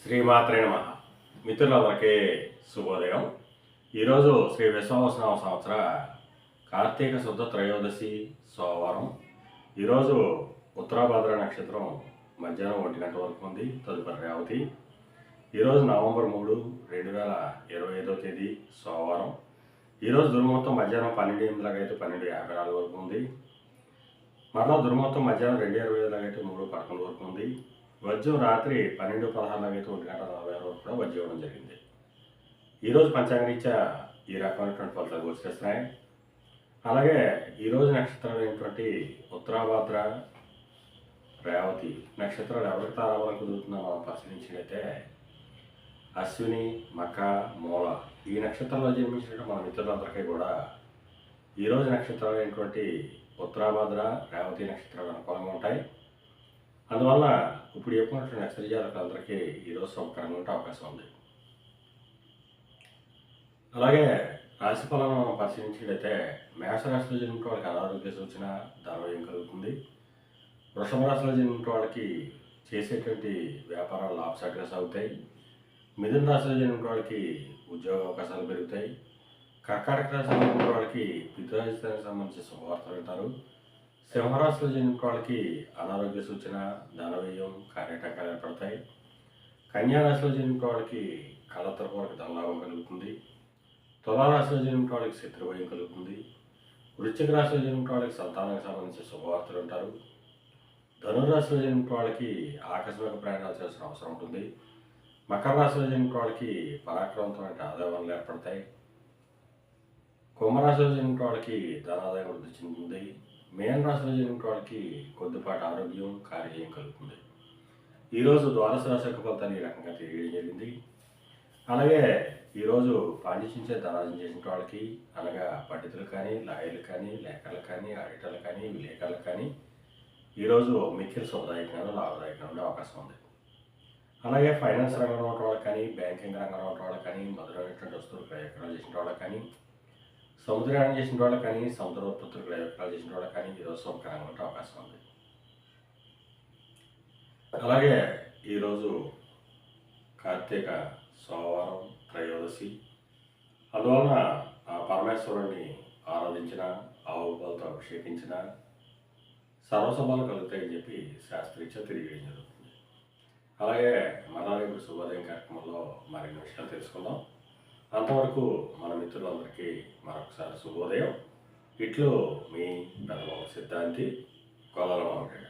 శ్రీమాత్రే నమః. మిత్రులందరికీ శుభోదయం. ఈరోజు శ్రీ విశ్వావసనామ సంవత్సర కార్తీక శుద్ధ త్రయోదశి సోమవారం. ఈరోజు ఉత్తరాభాద్ర నక్షత్రం మధ్యాహ్నం 1 గంట వరకు ఉంది. తదుపరి రేవతి. ఈరోజు నవంబర్ 3, 2025వ తేదీ సోమవారం. ఈరోజు దుర్ముహూర్తం మధ్యాహ్నం 12:08 అయితే 12:54 వరకు ఉంది. మరలా దుర్ముహూర్తం మధ్యాహ్నం 2:25 అయితే 3:11 వరకు ఉంది. వజ్రం రాత్రి 12:16 అయితే 1:46 వరకు కూడా వజ్రం ఇవ్వడం జరిగింది. ఈరోజు పంచాంగరీత్యా ఈ రకమైనటువంటి ఫలితాలు గోచరిస్తున్నాయి. అలాగే ఈరోజు నక్షత్రాలు అయినటువంటి ఉత్తరాభాద్ర, రేవతి నక్షత్రాలు ఎవరికి తారాబలం కుదురుతుందో మనం పరిశీలించినట్లయితే అశ్విని, మఖ, మూల ఈ నక్షత్రంలో జన్మించిన మన మిత్రులందరికీ కూడా ఈరోజు నక్షత్రాలు అయినటువంటి ఉత్తరాభాద్ర, రేవతి నక్షత్రాలు అనుకూలంగా ఉంటాయి. అందువల్ల ఇప్పుడు చెప్పినటువంటి నక్షత్రజాతకులందరికీ ఈరోజు శుభకరంగా ఉంటే అవకాశం ఉంది. అలాగే రాశి ఫలాలను మనం పరిశీలించినట్లయితే మేషరాశిలో జన్మించిన వాళ్ళకి అనారోగ్య సూచన, ధనవ్యయం కలుగుతుంది. వృషభ రాశిలో జన్మించిన వాళ్ళకి చేసేటువంటి వ్యాపారాలు లాభసాటిగా సాగుతాయి. మిథున రాశిలో జన్మించిన వాళ్ళకి ఉద్యోగ అవకాశాలు పెరుగుతాయి. కర్కాటక రాశిలో జన్మించిన వాళ్ళకి పితృరాజ్యానికి సంబంధించిన శుభవార్తలు వింటారు. సింహరాశిలో జన్మించిన వాళ్ళకి అనారోగ్య సూచన, ధనవ్యయం, కార్యటంకాలు ఏర్పడతాయి. కన్యారాశిలో జన్మించిన వాళ్ళకి కళత్రపూర్వక ధనలాభం కలుగుతుంది. తులారాశిలో జన్మించిన వాళ్ళకి శత్రుభయం కలుగుతుంది. వృశ్చిక రాశిలో జన్మించిన వాళ్ళకి సంతానానికి సంబంధించిన శుభవార్తలు ఉంటారు. ధనురాశిలో జన్మించిన వాళ్ళకి ఆకస్మిక ప్రయాణాలు చేయాల్సిన అవసరం ఉంటుంది. మకర రాశిలో జన్మించిన వాళ్ళకి పరాక్రమంతో ఆదాయాలు ఏర్పడతాయి. కుంభరాశిలో జన్మించిన వాళ్ళకి ధనాదాయం వృద్ధి చెందుతుంది. మేన రాశిలో జన్మించిన వాళ్ళకి కొద్దిపాటి ఆరోగ్యం, కార్యం కలుగుతుంది. ఈరోజు ద్వాదశ రాశి యొక్క ఫలితాలు ఈ రకంగా తెలియడం జరిగింది. అలాగే ఈరోజు పాండిత్యం చేత ధనార్జన చేసిన వాళ్ళకి, అనగా పండితులు కానీ, లాయర్లు కానీ, లేఖలు కానీ, ఆడిటర్లు కానీ, విలేకరులు కానీ ఈరోజు మిక్కిలి శుభదాయకంగా, లాభదాయకంగా ఉండే అవకాశం ఉంది. అలాగే ఫైనాన్స్ రంగంలో ఉన్న వాళ్ళకి కానీ, బ్యాంకింగ్ రంగంలో ఉన్న వాళ్ళకి కానీ, మధురైనటువంటి వస్తువులు క్రయవిక్రయాలు చేసిన వాళ్ళకి కానీ, సముద్రయానం చేసిన వాళ్ళకి కానీ, సముద్ర ఉత్పత్తులు క్రయవిక్రయాలు చేసిన వాళ్ళకి కానీ ఈరోజు శుభకరంగా ఉండే అవకాశం ఉంది. అలాగే ఈరోజు కార్తీక సోమవారం త్రయోదశి, అందువలన ఆ పరమేశ్వరుణ్ణి ఆరాధించిన, ఆవు పాలతో అభిషేకించిన సర్వశుభాలు కలుగుతాయని చెప్పి శాస్త్రీత్యా తెలియజేయడం జరుగుతుంది. అలాగే మరలా రేపు శుభోదయం కార్యక్రమంలో మరిన్ని విషయాలు తెలుసుకుందాం. అంతవరకు మన మిత్రులందరికీ మరొకసారి శుభోదయం. ఇట్లు మీ పెద్దబాబు సిద్ధాంతి, కొల్లల మామిడి.